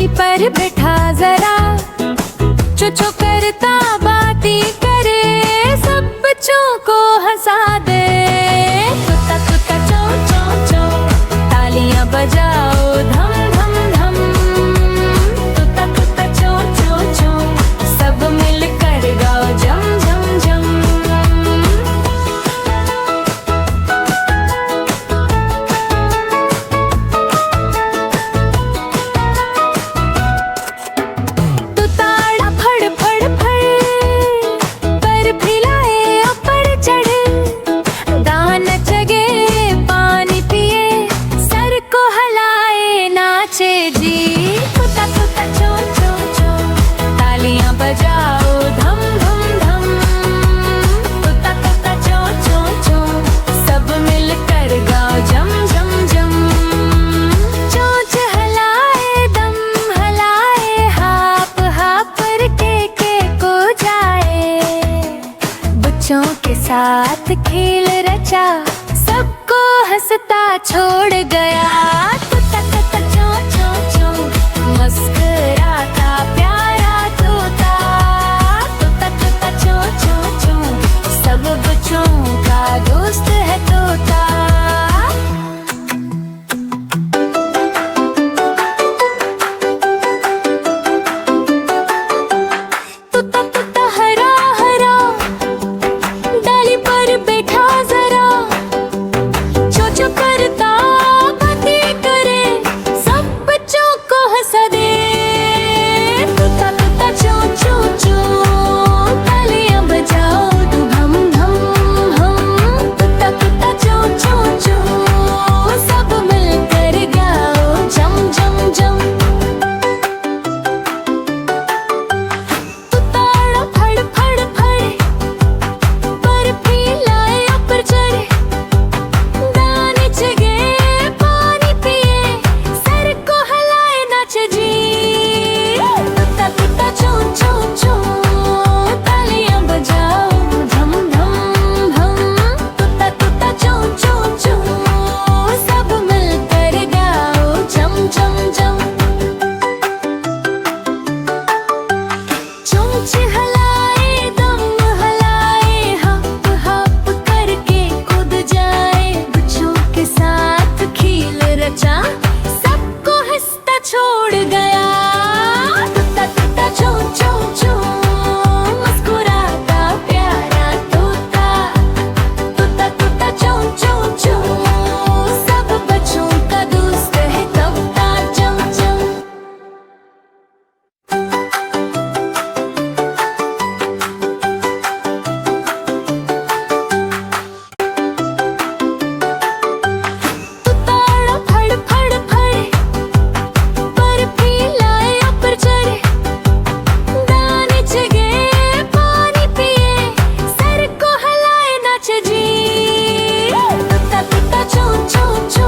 पर बैठा जरा, चो चो करता बाती करे, सब बच्चों को हंसा दे। तुता तुता चो चो चो, तालियां बजाओ धम धम धम। तुता तुता चो चो चो, सब मिलकर गाओ जम जम जम। बजाओ धम धम धम। तुता तुता चो चो चो, सब मिलकर गाओ जम जम जम। चोंच हलाए दम हलाए, हाप हाप के को जाए। बच्चों के साथ खेल रचा, सबको हंसता छोड़ गया। तुता तुता चो चो चो, मुस्कुराता प्यारा तोता। तुता तुता चो चो चो, सब बच्चों का दोस्त है तोता। तुता तुता हरा हरा, डाली पर बैठा जरा, चो चो करता बातें करे, सब बच्चों को हंसा दे। तुता तुता चो चो चो, तालियां बजाओ तू धम धम हम। तुता तुता चो चो चो, सब मिलकर गाओ जम जम जम। तुताड़ा फड़ फड़ फड़े, बर्फी लाए ऊपर चढ़े, दाने चगे पानी पिए, सर को हलाए नाच जी। तुता तुता चो चो चो, तालियां बजाओ धम धम धम। तुता तुता चो चो चो, सब मिलकर गाओ जम जम जम। चोंच हलाए दम हलाए, हाप हाप करके कूद जाए। बच्चों के साथ खेल रचा, सबको हंसता छोड़ गया। तुता तुता चो चो चो, मुस्कुराता प्यारा तोता। तुता तुता चो चो चो, सब बच्चों का दोस्त है तोता जम जम। तुताड़ा फड़ फड़ फड़े, बर्फी लाए ऊपर चढ़े, दाने चगे पानी पिए, सर को हलाए नाच जी। तुता तुता चो चो चो,